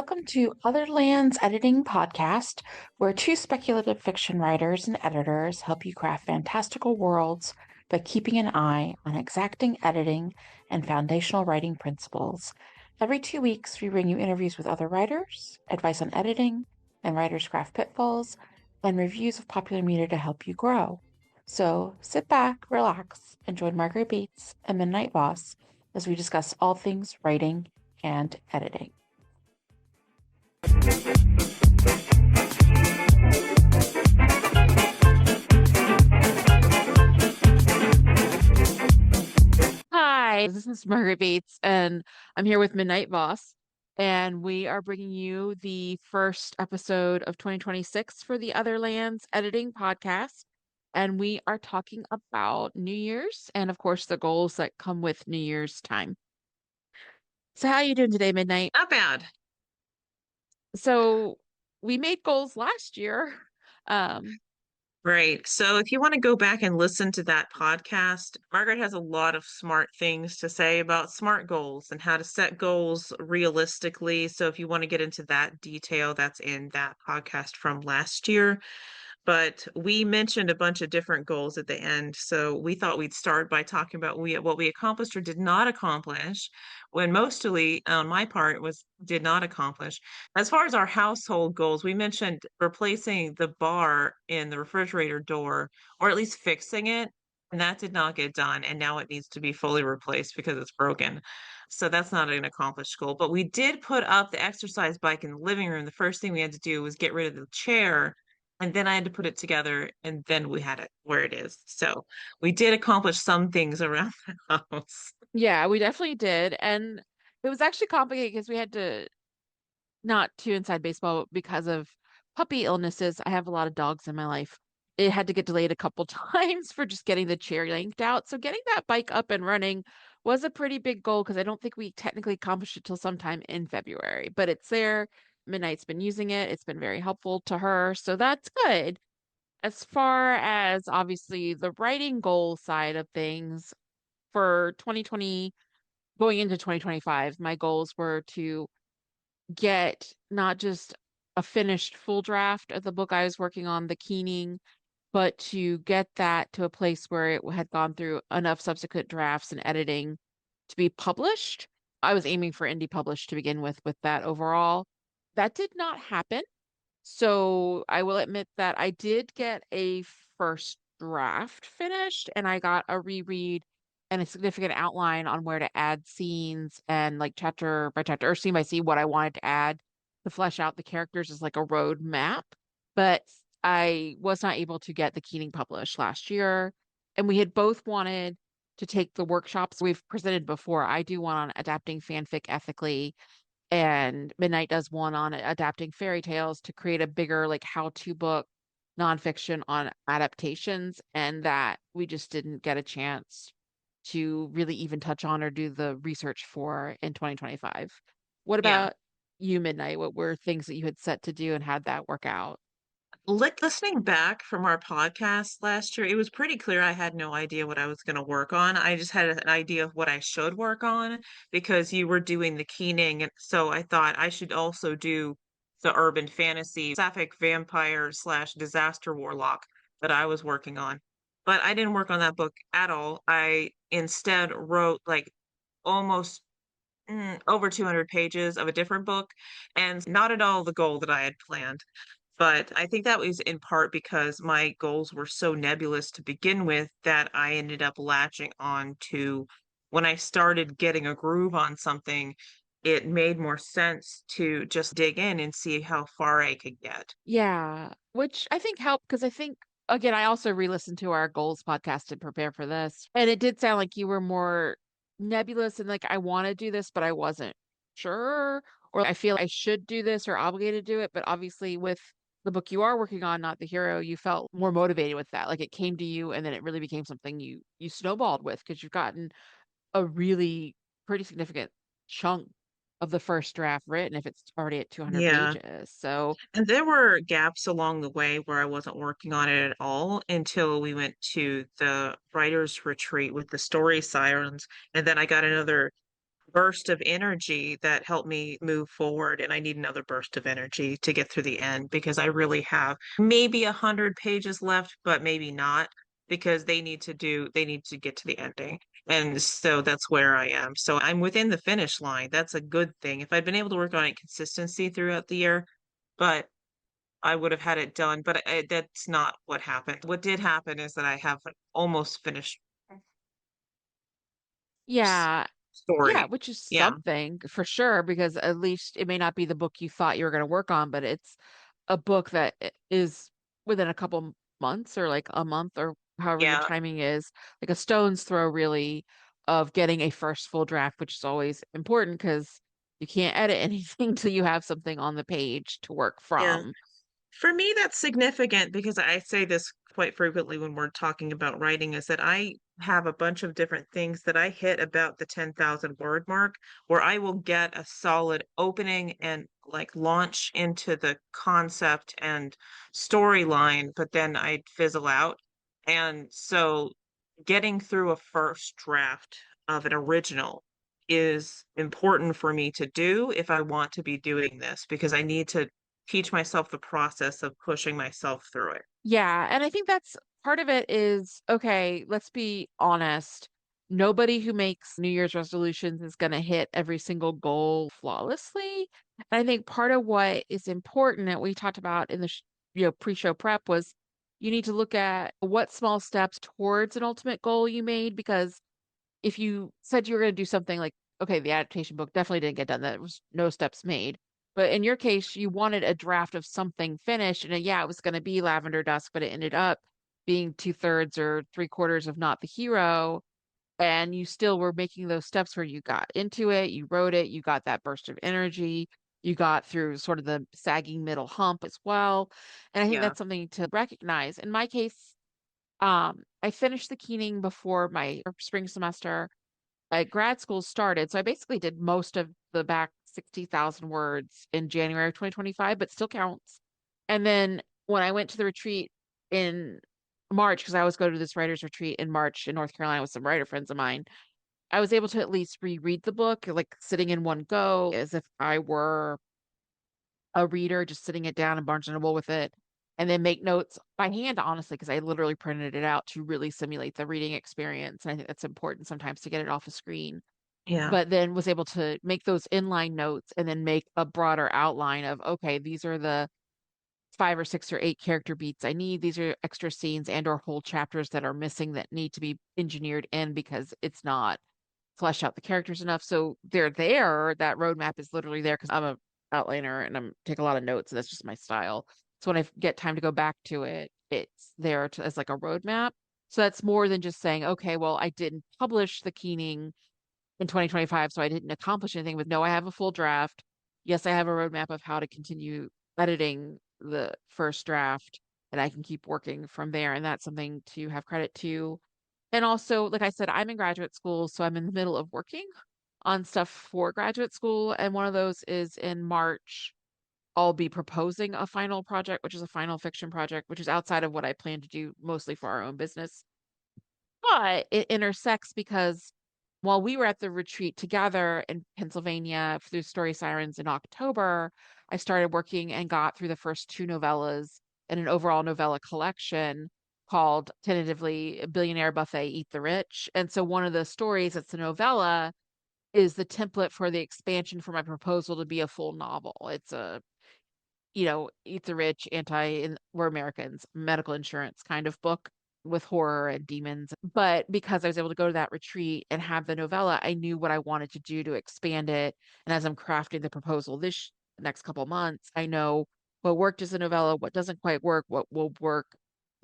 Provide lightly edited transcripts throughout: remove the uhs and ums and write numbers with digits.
Welcome to Other Lands Editing Podcast, where two speculative fiction writers and editors help you craft fantastical worlds by keeping an eye on exacting editing and foundational writing principles. Every 2 weeks, we bring you interviews with other writers, advice on editing and writers' craft pitfalls, and reviews of popular media to help you grow. So sit back, relax, and join Margaret Bates and Midnight Voss as we discuss all things writing and editing. Hi, this is Margaret Bates, and I'm here with Midnight Voss, and we are bringing you the first episode of 2026 for the Other Lands Editing Podcast, and we are talking about New Year's and, of course, the goals that come with New Year's time. So, how are you doing today, Midnight? Not bad. So, we made goals last year. Right. So if you want to go back and listen to that podcast, Margaret has a lot of smart things to say about SMART goals and how to set goals realistically. So if you want to get into that detail, that's in that podcast from last year. But we mentioned a bunch of different goals at the end. So we thought we'd start by talking about what we accomplished or did not accomplish, when mostly on my part was did not accomplish. As far as our household goals, we mentioned replacing the bar in the refrigerator door, or at least fixing it. And that did not get done. And now it needs to be fully replaced because it's broken. So that's not an accomplished goal. But we did put up the exercise bike in the living room. The first thing we had to do was get rid of the chair, and then I had to put it together, and then we had it where it is. So we did accomplish some things around the house. Yeah, we definitely did. And it was actually complicated because we had to not too inside baseball because of puppy illnesses. I have a lot of dogs in my life. It had to get delayed a couple times for just getting the chair yanked out. So getting that bike up and running was a pretty big goal because I don't think we technically accomplished it till sometime in February, but it's there. Midnight's been using it. It's been very helpful to her. So that's good. As far as obviously the writing goal side of things for 2020, going into 2025, my goals were to get not just a finished full draft of the book I was working on, The Keening, but to get that to a place where it had gone through enough subsequent drafts and editing to be published. I was aiming for indie published to begin with that overall. That did not happen. So I will admit that I did get a first draft finished and I got a reread and a significant outline on where to add scenes and like chapter by chapter or scene by scene what I wanted to add to flesh out the characters as like a road map. But I was not able to get the Keening published last year. And we had both wanted to take the workshops we've presented before. I do one on adapting fanfic ethically, and Midnight does one on adapting fairy tales to create a bigger like how-to book nonfiction on adaptations, and that we just didn't get a chance to really even touch on or do the research for in 2025. What Yeah. about you, Midnight? What were things that you had set to do and how'd that work out? Listening back from our podcast last year, it was pretty clear I had no idea what I was going to work on. I just had an idea of what I should work on because you were doing the Keening. And so I thought I should also do the urban fantasy sapphic vampire slash disaster warlock that I was working on. But I didn't work on that book at all. I instead wrote like almost over 200 pages of a different book, and not at all the goal that I had planned. But I think that was in part because my goals were so nebulous to begin with that I ended up latching on to when I started getting a groove on something, it made more sense to just dig in and see how far I could get. Yeah, which I think helped because I think, again, I also re-listened to our goals podcast to prepare for this. And it did sound like you were more nebulous and like, I want to do this, but I wasn't sure. Or I feel I should do this or obligated to do it. But obviously, with the book you are working on, Not the Hero, you felt more motivated with that. Like it came to you and then it really became something you snowballed with because you've gotten a really pretty significant chunk of the first draft written if it's already at 200 Yeah. pages. So And there were gaps along the way where I wasn't working on it at all until we went to the writer's retreat with the story sirens. And then I got another burst of energy that helped me move forward. And I need another burst of energy to get through the end because I really have maybe 100 pages left, but maybe not because they need to get to the ending. And so that's where I am. So I'm within the finish line. That's a good thing. If I'd been able to work on it consistency throughout the year, but I would have had it done, but that's not what happened. What did happen is that I have an almost finished s- Yeah. Yeah, story. which is Yeah, something for sure, because at least it may not be the book you thought you were going to work on, but it's a book that is within a couple months or like a month or however your yeah, timing is, like a stone's throw really of getting a first full draft, which is always important because you can't edit anything till you have something on the page to work yeah. from. For me, that's significant because I say this quite frequently when we're talking about writing, is that I have a bunch of different things that I hit about the 10,000 word mark where I will get a solid opening and like launch into the concept and storyline, but then I'd fizzle out. And so getting through a first draft of an original is important for me to do if I want to be doing this because I need to teach myself the process of pushing myself through it. Yeah, and I think that's part of it is okay, let's be honest. Nobody who makes New Year's resolutions is going to hit every single goal flawlessly. And I think part of what is important that we talked about in the pre-show prep was you need to look at what small steps towards an ultimate goal you made, because if you said you were going to do something like, okay, the adaptation book definitely didn't get done, that was no steps made. But in your case, you wanted a draft of something finished, and yeah, it was going to be Lavender Dusk, but it ended up being two-thirds or three-quarters of not the hero. And you still were making those steps where you got into it, you wrote it, you got that burst of energy, you got through sort of the sagging middle hump as well. And I think Yeah. that's something to recognize. In my case, I finished the keening before my spring semester grad school started. So I basically did most of the back 60,000 words in January of 2025, but still counts. And then when I went to the retreat in March, because I always go to this writer's retreat in March in North Carolina with some writer friends of mine, I was able to at least reread the book, like sitting in one go, as if I were a reader, just sitting it down in Barnes and Noble with it, and then make notes by hand, honestly, because I literally printed it out to really simulate the reading experience. And I think that's important sometimes to get it off a screen, Yeah. but then was able to make those inline notes and then make a broader outline of, okay, these are the 5 or 6 or 8 character beats I need. These are extra scenes and or whole chapters that are missing that need to be engineered in because it's not fleshed out the characters enough. So they're there. That roadmap is literally there because I'm a outliner and I'm take a lot of notes. And that's just my style. So when I get time to go back to it, it's there as like a roadmap. So that's more than just saying, okay, well, I didn't publish the Keening in 2025, so I didn't accomplish anything. But no, I have a full draft. Yes, I have a roadmap of how to continue editing the first draft, and I can keep working from there. And that's something to have credit to. And also, like I said, I'm in graduate school, so I'm in the middle of working on stuff for graduate school. And one of those is in March. I'll be proposing a final project, which is a final fiction project, which is outside of what I plan to do mostly for our own business. But it intersects because while we were at the retreat together in Pennsylvania through Story Sirens in October, I started working and got through the first 2 novellas in an overall novella collection called tentatively Billionaire Buffet Eat the Rich. And so one of the stories that's a novella is the template for the expansion for my proposal to be a full novel. It's a eat the rich, we're Americans, medical insurance kind of book with horror and demons. But because I was able to go to that retreat and have the novella, I knew what I wanted to do to expand it. And as I'm crafting the proposal this next couple months, I know what worked as a novella, what doesn't quite work, what will work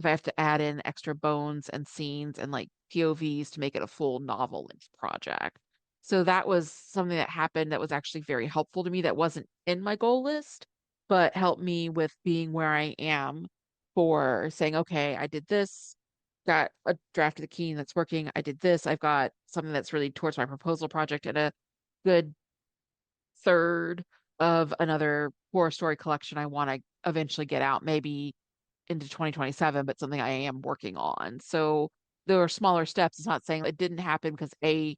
if I have to add in extra bones and scenes and like POVs to make it a full novel length project. So that was something that happened that was actually very helpful to me that wasn't in my goal list but help me with being where I am for saying, okay, I did this, got a draft of the key that's working. I did this. I've got something that's really towards my proposal project and a good third of another horror story collection I want to eventually get out, maybe into 2027, but something I am working on. So there are smaller steps. It's not saying it didn't happen because A,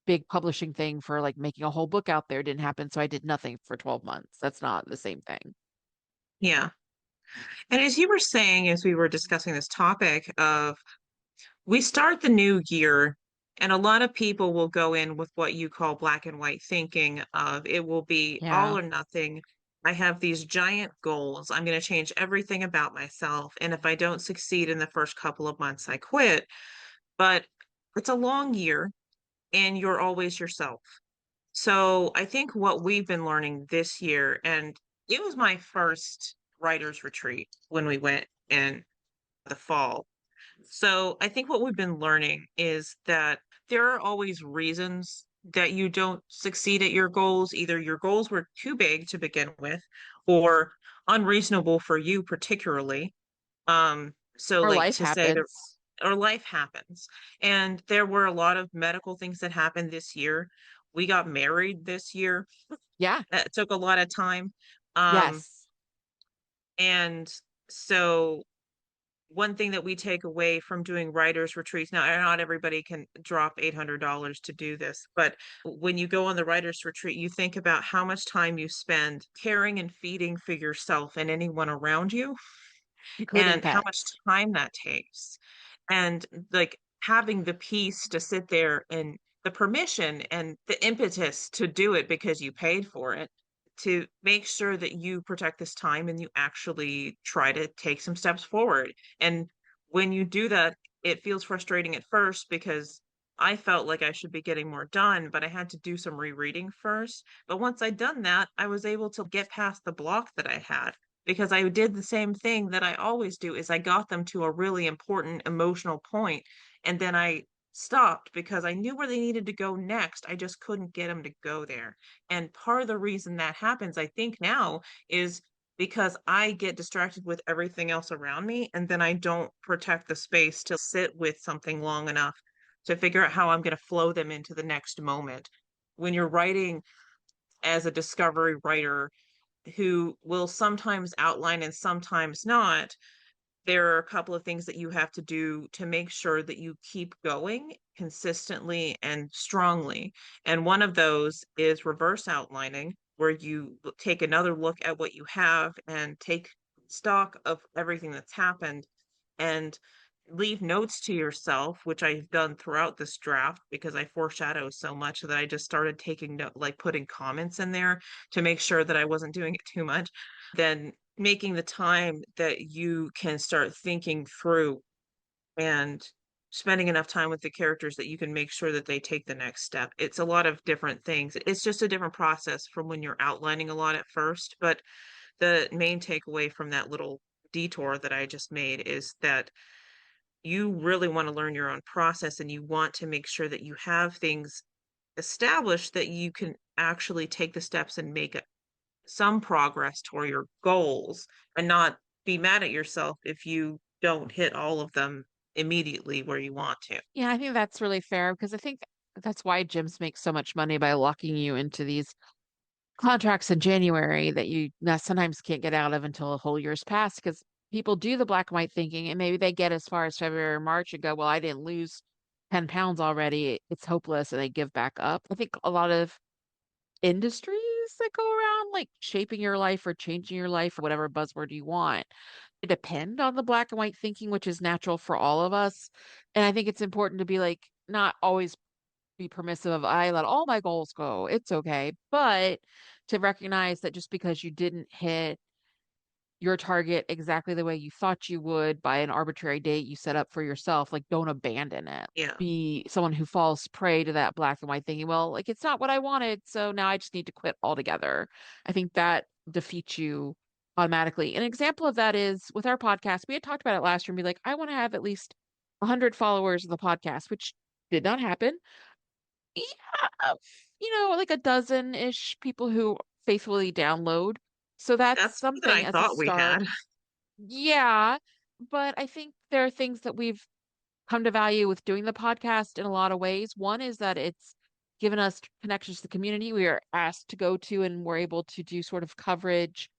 big publishing thing for like making a whole book out there didn't happen, so I did nothing for 12 months. That's not the same thing. Yeah. And as you were saying, as we were discussing this topic of we start the new year, and a lot of people will go in with what you call black and white thinking of it will be all Yeah. or nothing. I have these giant goals. I'm going to change everything about myself. And if I don't succeed in the first couple of months, I quit. But it's a long year and you're always yourself. So I think what we've been learning this year, and it was my first writer's retreat when we went in the fall. So I think what we've been learning is that there are always reasons that you don't succeed at your goals. Either your goals were too big to begin with or unreasonable for you particularly. So Or like life to say that happens. or life happens. And there were a lot of medical things that happened this year. We got married this year. Yeah. That took a lot of time. Um, Yes. and so one thing that we take away from doing writers retreats now, and not everybody can drop $800 to do this, but when you go on the writers retreat, you think about how much time you spend caring and feeding for yourself and anyone around you Including and how pets. much time that takes. And like having the peace to sit there and the permission and the impetus to do it because you paid for it, to make sure that you protect this time and you actually try to take some steps forward. And when you do that, it feels frustrating at first because I felt like I should be getting more done, but I had to do some rereading first. But once I'd done that, I was able to get past the block that I had because I did the same thing that I always do is I got them to a really important emotional point and then I stopped because I knew where they needed to go next. I just couldn't get them to go there. And part of the reason that happens, I think now, is because I get distracted with everything else around me and then I don't protect the space to sit with something long enough to figure out how I'm going to flow them into the next moment. When you're writing as a discovery writer, who will sometimes outline and sometimes not, there are a couple of things that you have to do to make sure that you keep going consistently and strongly. And one of those is reverse outlining, where you take another look at what you have and take stock of everything that's happened and leave notes to yourself, which I've done throughout this draft because I foreshadow so much that I just started taking note, like putting comments in there to make sure that I wasn't doing it too much. Then making the time that you can start thinking through and spending enough time with the characters that you can make sure that they take the next step. It's a lot of different things. It's just a different process from when you're outlining a lot at first. But the main takeaway from that little detour that I just made is that you really want to learn your own process and you want to make sure that you have things established that you can actually take the steps and make some progress toward your goals and not be mad at yourself if you don't hit all of them immediately where you want to. Yeah, I think that's really fair because I think that's why gyms make so much money by locking you into these contracts in January that you now sometimes can't get out of until a whole year's passed because people do the black and white thinking and maybe they get as far as February or March and go, well, I didn't lose 10 pounds already. It's hopeless. And they give back up. I think a lot of industries that go around like shaping your life or changing your life or whatever buzzword you want depend on the black and white thinking, which is natural for all of us. And I think it's important to be like, not always be permissive of I let all my goals go. It's okay. But to recognize that just because you didn't hit your target exactly the way you thought you would by an arbitrary date you set up for yourself, like don't abandon it. Yeah. Be someone who falls prey to that black and white thinking, well, like it's not what I wanted, so now I just need to quit altogether. I think that defeats you automatically. An example of that is with our podcast. We had talked about it last year and be like, I want to have at least 100 followers of the podcast, which did not happen. Yeah, like a dozen-ish people who faithfully download. So that's That's more than something I as a thought we start. had. Yeah, but I think there are things that we've come to value with doing the podcast in a lot of ways. One is that it's given us connections to the community we are asked to go to, and we're able to do sort of coverage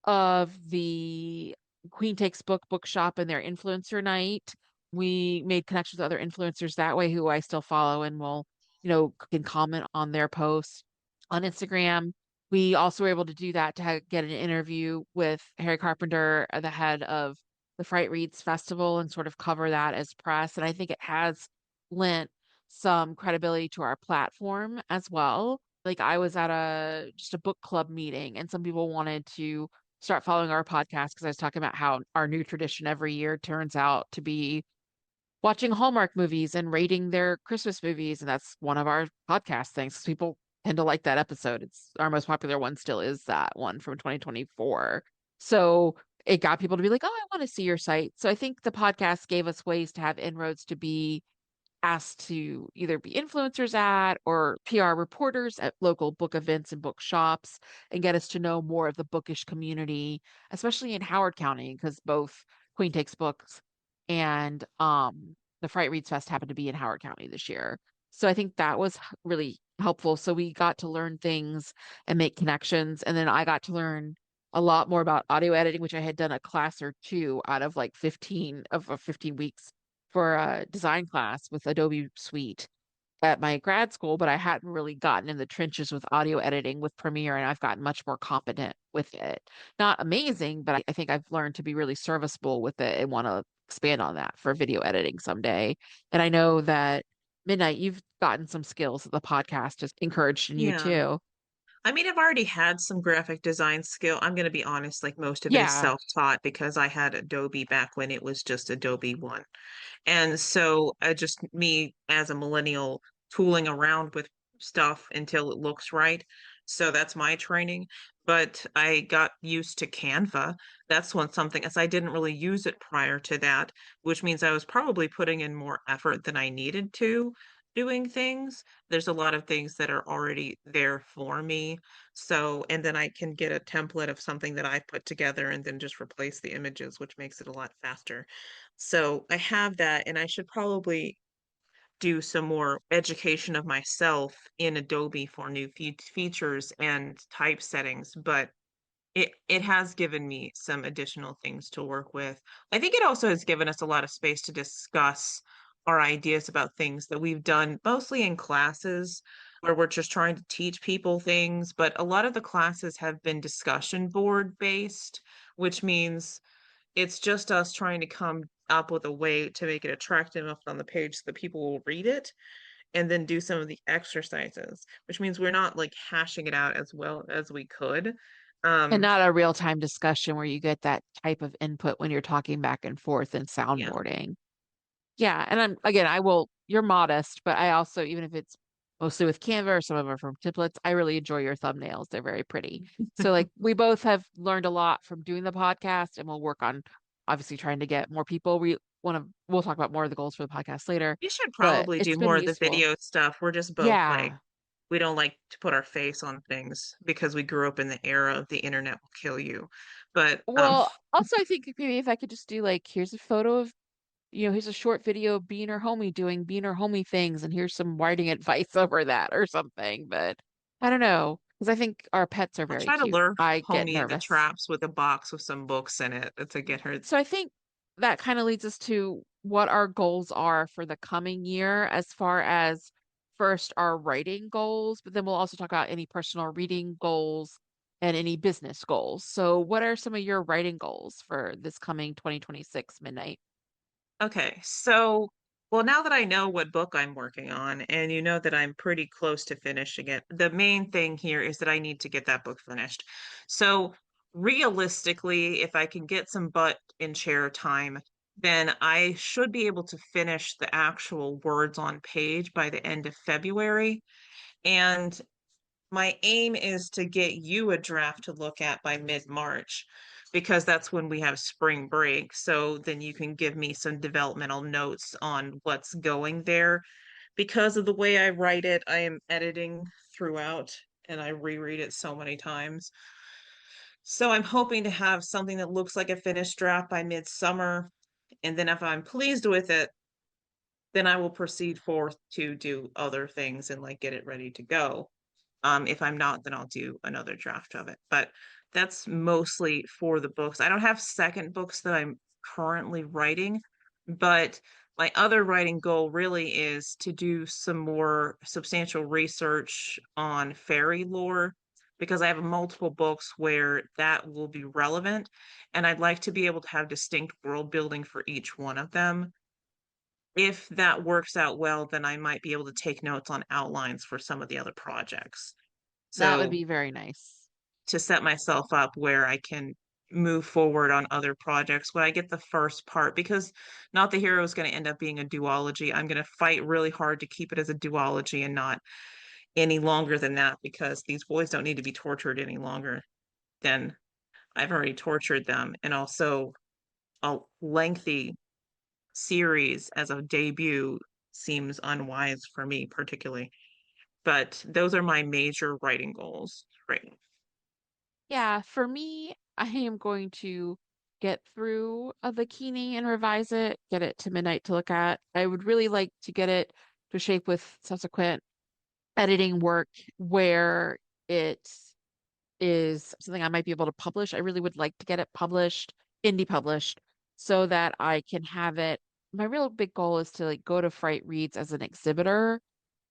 of the Queen Takes Bookshop and their influencer night. We made connections with other influencers that way who I still follow and will can comment on their posts on Instagram. We also were able to do that to get an interview with Harry Carpenter, the head of the Fright Reads Festival, and sort of cover that as press. And I think it has lent some credibility to our platform as well. Like I was at just a book club meeting, and some people wanted to start following our podcast because I was talking about how our new tradition every year turns out to be watching Hallmark movies and rating their Christmas movies. And that's one of our podcast things. 'Cause people tend to like that episode. It's our most popular one still is that one from 2024. So it got people to be like, oh, I want to see your site. So I think the podcast gave us ways to have inroads to be asked to either be influencers at or PR reporters at local book events and book shops and get us to know more of the bookish community, especially in Howard County, because both Queen Takes Books and the Fright Reads Fest happened to be in Howard County this year. So I think that was really helpful. So we got to learn things and make connections. And then I got to learn a lot more about audio editing, which I had done a class or two out of like 15 weeks for a design class with Adobe Suite at my grad school, but I hadn't really gotten in the trenches with audio editing with Premiere, and I've gotten much more competent with it. Not amazing, but I think I've learned to be really serviceable with it and want to expand on that for video editing someday. And I know that Midnight, you've gotten some skills that the podcast has encouraged in you Yeah. too. I mean, I've already had some graphic design skill. I'm going to be honest, like most of it is Yeah. self-taught because I had Adobe back when it was just Adobe One. And so just me as a millennial tooling around with stuff until it looks right. So that's my training. But I got used to Canva. That's one something as I didn't really use it prior to that, which means I was probably putting in more effort than I needed to doing things. There's a lot of things that are already there for me. So, and then I can get a template of something that I put together and then just replace the images, which makes it a lot faster. So I have that, and I should probably do some more education of myself in Adobe for new features and type settings, but it has given me some additional things to work with. I think it also has given us a lot of space to discuss our ideas about things that we've done mostly in classes where we're just trying to teach people things, but a lot of the classes have been discussion board based, which means it's just us trying to come up with a way to make it attractive enough on the page so that people will read it and then do some of the exercises, which means we're not like hashing it out as well as we could. And Um, not a real time discussion where you get that type of input when you're talking back and forth and yeah, soundboarding. Yeah, and I will, you're modest, but I also, even if it's mostly with Canva or some of them are from templates, I really enjoy your thumbnails. They're very pretty. So like we both have learned a lot from doing the podcast and we'll work on obviously trying to get more people. We'll talk about more of the goals for the podcast later, we should but probably do it's been more of the useful. video stuff. We're just both like Yeah. we don't like to put our face on things because we grew up in the era of the internet will kill you. But Well, also I think maybe if I could just do like, here's a photo of here's a short video of Bean or Homie doing Bean or Homie things, and here's some writing advice over that or something. But I don't know, because I think our pets are I'll very try to cute. lure I get Homie into nervous. traps with a box with some books in it to get her. So I think that kind of leads us to what our goals are for the coming year, as far as first our writing goals, but then we'll also talk about any personal reading goals and any business goals. So, what are some of your writing goals for this coming 2026 midnight? Okay, so well, now that I know what book I'm working on, and you know that I'm pretty close to finishing it, the main thing here is that I need to get that book finished. So realistically, if I can get some butt in chair time, then I should be able to finish the actual words on page by the end of February. And my aim is to get you a draft to look at by mid-March because that's when we have spring break. So then you can give me some developmental notes on what's going there. Because of the way I write it, I am editing throughout and I reread it so many times. So I'm hoping to have something that looks like a finished draft by midsummer. And then if I'm pleased with it, then I will proceed forth to do other things and like get it ready to go. If I'm not, then I'll do another draft of it. But that's mostly for the books. I don't have second books that I'm currently writing, but My other writing goal really is to do some more substantial research on fairy lore because I have multiple books where that will be relevant, and I'd like to be able to have distinct world building for each one of them. If that works out well, then I might be able to take notes on outlines for some of the other projects. That would So be very nice. to set myself up where I can move forward on other projects when I get the first part, because Not the Hero is going to end up being a duology. I'm going to fight really hard to keep it as a duology and not any longer than that, because these boys don't need to be tortured any longer than I've already tortured them. And also, a lengthy series as a debut seems unwise for me, particularly. But those are my major writing goals right now. Yeah, for me, I am going to get through the Keening and revise it, get it to midnight to look at. I would really like to get it to shape with subsequent editing work where it is something I might be able to publish. I really would like to get it published, indie published, so that I can have it. My real big goal is to like go to Fright Reads as an exhibitor,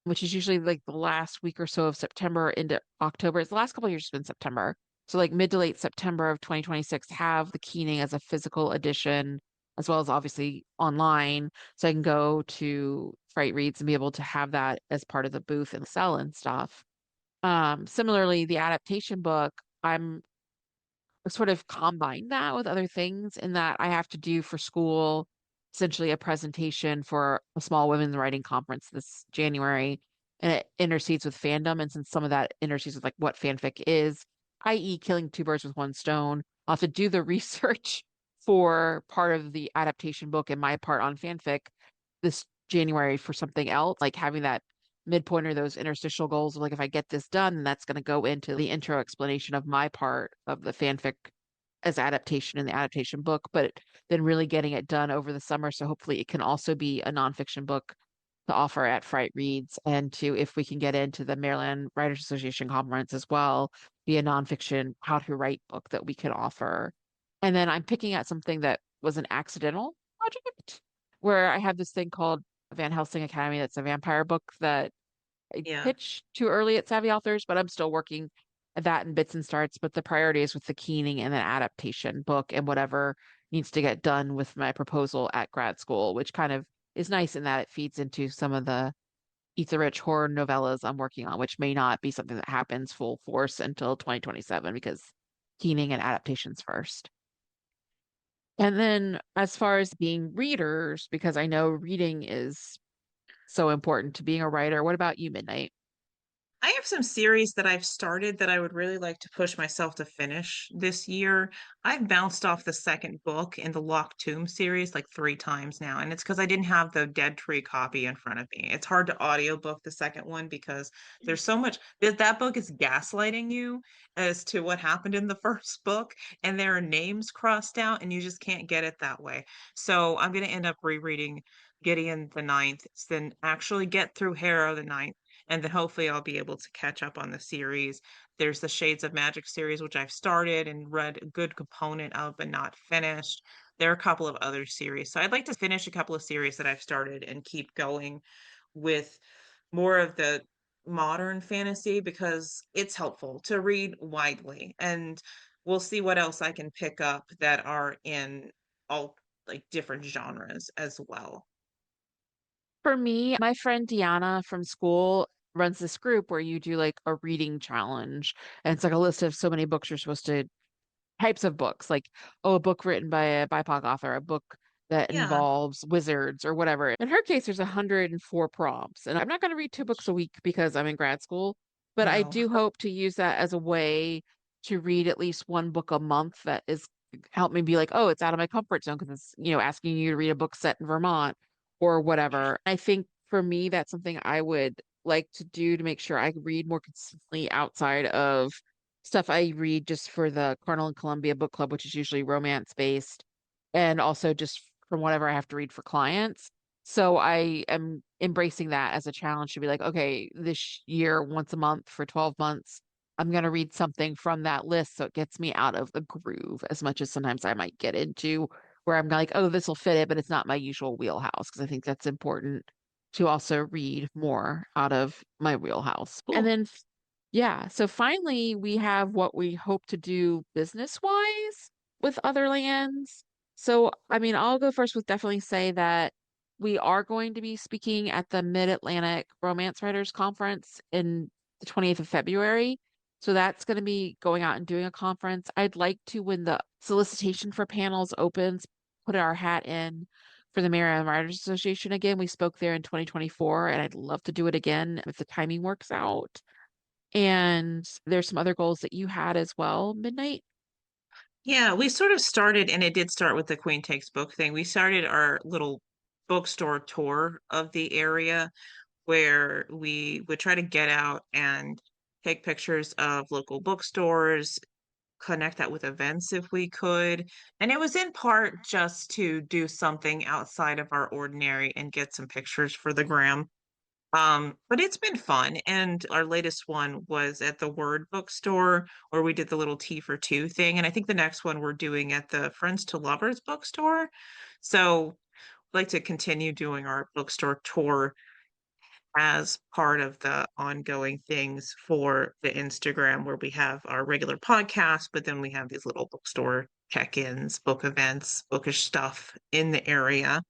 which is usually like the last week or so of September into October. It's the last couple of years has been September. So like mid to late September of 2026, have the Keening as a physical edition, as well as obviously online. So I can go to Fright Reads and be able to have that as part of the booth and sell and stuff. Similarly, the adaptation book, I'm sort of combine that with other things in that I have to do for school essentially a presentation for a small women's writing conference this January, and it intercedes with fandom. And since some of that intercedes with like what fanfic is, i.e., killing two birds with one stone, I'll have to do the research for part of the adaptation book and my part on fanfic this January for something else, like having that midpoint or those interstitial goals of like if I get this done, then that's going to go into the intro explanation of my part of the fanfic as adaptation in the adaptation book, but then really getting it done over the summer. So hopefully it can also be a nonfiction book to offer at Fright Reads and to, if we can get into the Maryland Writers Association conference as well, be a nonfiction how to write book that we can offer. And then I'm picking at something that was an accidental project where I have this thing called Van Helsing Academy that's a vampire book that I Yeah. pitched too early at Savvy Authors, but I'm still working at that in bits and starts. But the priority is with the Keening and then adaptation book and whatever needs to get done with my proposal at grad school, which kind of is nice in that it feeds into some of the Eat the Rich horror novellas I'm working on, which may not be something that happens full force until 2027 because Keening and adaptations first. And then as far as being readers, because I know reading is so important to being a writer, what about you, Midnight? I have some series that I've started that I would really like to push myself to finish this year. I've bounced off the second book in the Locked Tomb series like 3 times now, and it's because I didn't have the Dead Tree copy in front of me. It's hard to audiobook the second one because there's so much that book is gaslighting you as to what happened in the first book, and there are names crossed out, and you just can't get it that way. So I'm going to end up rereading Gideon the Ninth, then actually get through Harrow the Ninth, and then hopefully I'll be able to catch up on the series. There's the Shades of Magic series, which I've started and read a good component of, but not finished. There are a couple of other series. So I'd like to finish a couple of series that I've started and keep going with more of the modern fantasy because it's helpful to read widely. And we'll see what else I can pick up that are in all like different genres as well. For me, my friend Deanna from school runs this group where you do like a reading challenge. And it's like a list of so many books you're supposed to, types of books, like, oh, a book written by a BIPOC author, a book that Yeah. involves wizards or whatever. In her case, there's 104 prompts. And I'm not going to read two books a week because I'm in grad school, but I No. do hope to use that as a way to read at least one book a month that is help me be like, oh, it's out of my comfort zone because it's, asking you to read a book set in Vermont or whatever. I think for me, that's something I would like to do to make sure I read more consistently outside of stuff I read just for the Cornell and Columbia Book Club, which is usually romance based, and also just from whatever I have to read for clients. So I am embracing that as a challenge to be like, okay, this year, once a month for 12 months, I'm going to read something from that list so it gets me out of the groove as much as sometimes I might get into where I'm like, oh, this will fit it, but it's not my usual wheelhouse because I think that's important to also read more out of my wheelhouse. And Cool. then, yeah, so finally we have what we hope to do business-wise with other lands. So, I mean, I'll go first with definitely say that we are going to be speaking at the Mid-Atlantic Romance Writers Conference in the 20th of February. So that's going to be going out and doing a conference. I'd like to, when the solicitation for panels opens, put our hat in for the Maryland Writers Association again. We spoke there in 2024, and I'd love to do it again if the timing works out. And there's some other goals that you had as well, Midnight. Yeah, we sort of started, and it did start with the Queen Takes Book thing. We started our little bookstore tour of the area where we would try to get out and take pictures of local bookstores, connect that with events if we could. And it was in part just to do something outside of our ordinary and get some pictures for the gram. But it's been fun. And our latest one was at the Word bookstore where we did the little tea for two thing. And I think the next one we're doing at the Friends to Lovers bookstore. So I'd like to continue doing our bookstore tour as part of the ongoing things for the Instagram where we have our regular podcast, but then we have these little bookstore check-ins, book events, bookish stuff in the area.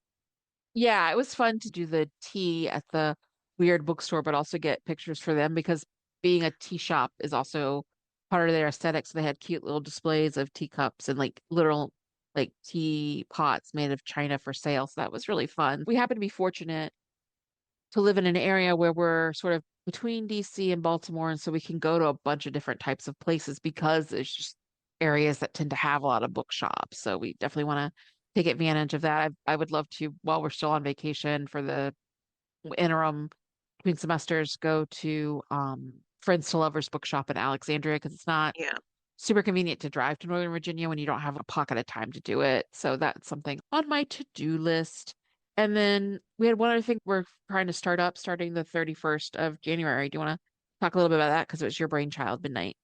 Yeah, it was fun to do the tea at the weird bookstore, but also get pictures for them because being a tea shop is also part of their aesthetics. They had cute little displays of teacups and like literal like tea pots made of china for sale. So that was really fun. We happen to be fortunate to live in an area where we're sort of between DC and Baltimore, and so we can go to a bunch of different types of places because there's just areas that tend to have a lot of bookshops. So we definitely want to take advantage of that. I would love to, while we're still on vacation for the interim between semesters, go to Friends to Lovers Bookshop in Alexandria because it's not Yeah. super convenient to drive to Northern Virginia when you don't have a pocket of time to do it. So that's something on my to-do list. And then we had one other thing we're trying to start up starting the 31st of January. Do you want to talk a little bit about that? Because it was your brainchild, Midnight.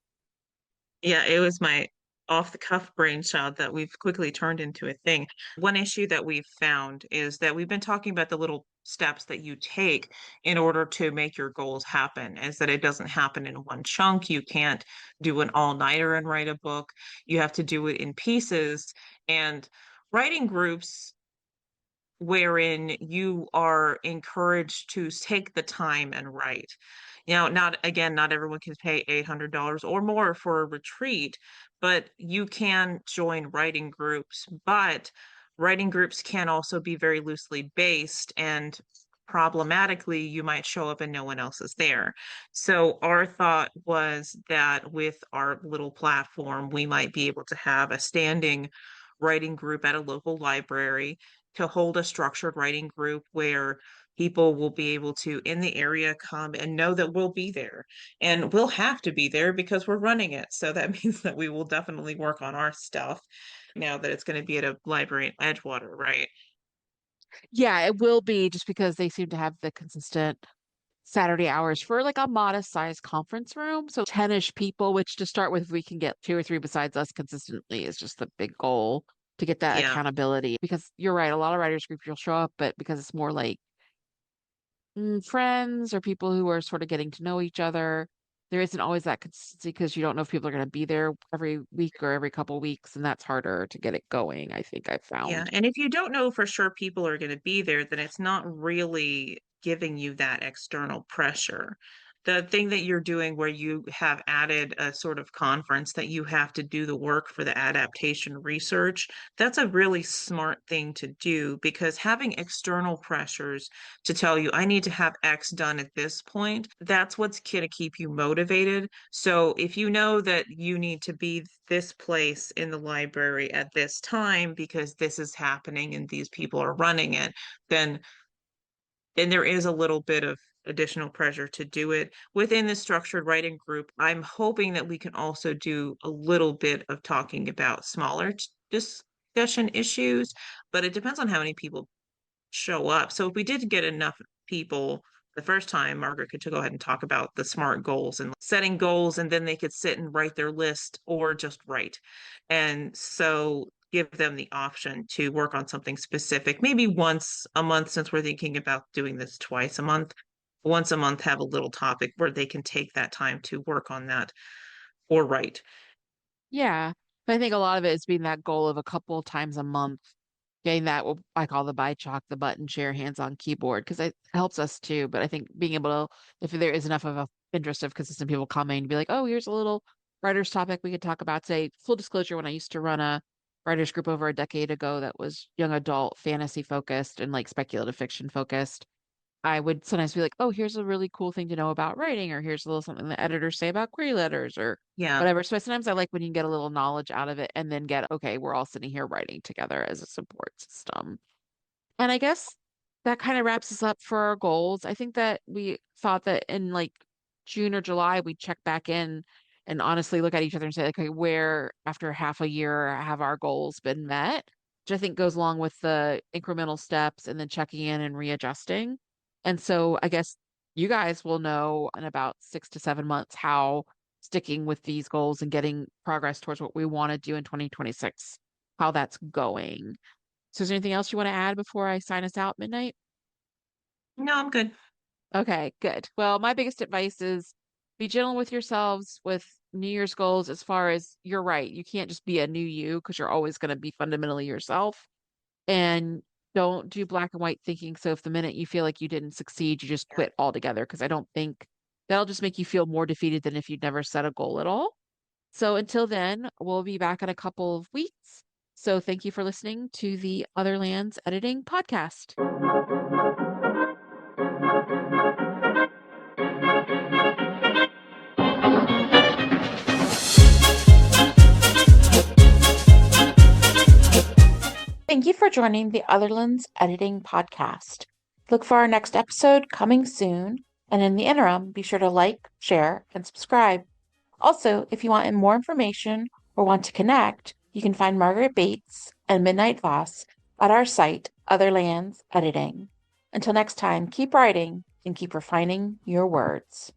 Yeah, it was my off the cuff brainchild that we've quickly turned into a thing. One issue that we've found is that we've been talking about the little steps that you take in order to make your goals happen, is that it doesn't happen in one chunk. You can't do an all-nighter and write a book. You have to do it in pieces. And writing groups wherein you are encouraged to take the time and write. Not again, not everyone can pay $800 or more for a retreat, but you can join writing groups. But writing groups can also be very loosely based, and problematically, you might show up and no one else is there. So our thought was that with our little platform, we might be able to have a standing writing group at a local library, to hold a structured writing group where people will be able to in the area come and know that we'll be there, and we'll have to be there because we're running it, so that means that we will definitely work on our stuff now that it's going to be at a library in Edgewater, right? Yeah, it will be just because they seem to have the consistent Saturday hours for like a modest sized conference room. So 10-ish people, which to start with, if we can get two or three besides us consistently is just the big goal to get that Yeah. accountability. Because you're right, a lot of writers groups you'll show up, but because it's more like friends or people who are sort of getting to know each other, there isn't always that consistency because you don't know if people are going to be there every week or every couple weeks, and that's harder to get it going, I think I've Yeah, found. and if you don't know for sure people are going to be there, then it's not really giving you that external pressure. The thing that you're doing where you have added a sort of conference that you have to do the work for the adaptation research, that's a really smart thing to do, because having external pressures to tell you, I need to have X done at this point, that's what's going to keep you motivated. So if you know that you need to be this place in the library at this time because this is happening and these people are running it, then there is a little bit of additional pressure to do it within the structured writing group. I'm hoping that we can also do a little bit of talking about smaller discussion issues, but it depends on how many people show up. So if we did get enough people the first time, Margaret could go ahead and talk about the SMART goals and setting goals, and then they could sit and write their list or just write. And so give them the option to work on something specific, maybe once a month, since we're thinking about doing this twice a month. Once a month, have a little topic where they can take that time to work on that or write. Yeah. But I think a lot of it is being that goal of a couple times a month, getting that what I call the by chalk, the button share, hands-on keyboard, because it helps us too. But I think being able to, if there is enough of a interest of consistent people coming, to be like, oh, here's a little writer's topic we could talk about today. Full disclosure, when I used to run a writers group over a decade ago that was young adult fantasy focused and like speculative fiction focused, I would sometimes be like, oh, here's a really cool thing to know about writing, or here's a little something the editors say about query letters or Yeah. whatever. So sometimes I like when you can get a little knowledge out of it and then get, okay, we're all sitting here writing together as a support system. And I guess that kind of wraps us up for our goals. I think that we thought that in like June or July, we'd check back in and honestly look at each other and say, like, okay, where after half a year have our goals been met? Which I think goes along with the incremental steps and then checking in and readjusting. And so I guess you guys will know in about 6 to 7 months how sticking with these goals and getting progress towards what we want to do in 2026, how that's going. So is there anything else you want to add before I sign us out, Midnight? No, I'm good. Okay, good. Well, my biggest advice is be gentle with yourselves with New Year's goals as far as you're right. You can't just be a new you because you're always going to be fundamentally yourself. And don't do black and white thinking. So if the minute you feel like you didn't succeed, you just Yeah. quit altogether, because I don't think that'll just make you feel more defeated than if you'd never set a goal at all. So until then, we'll be back in a couple of weeks. So thank you for listening to the Other Lands Editing Podcast. Thank you for joining the Otherlands Editing Podcast. Look for our next episode coming soon, and in the interim, be sure to like, share, and subscribe. Also, if you want more information or want to connect, you can find Margaret Bates and Midnight Voss at our site, Otherlands Editing. Until next time, keep writing and keep refining your words.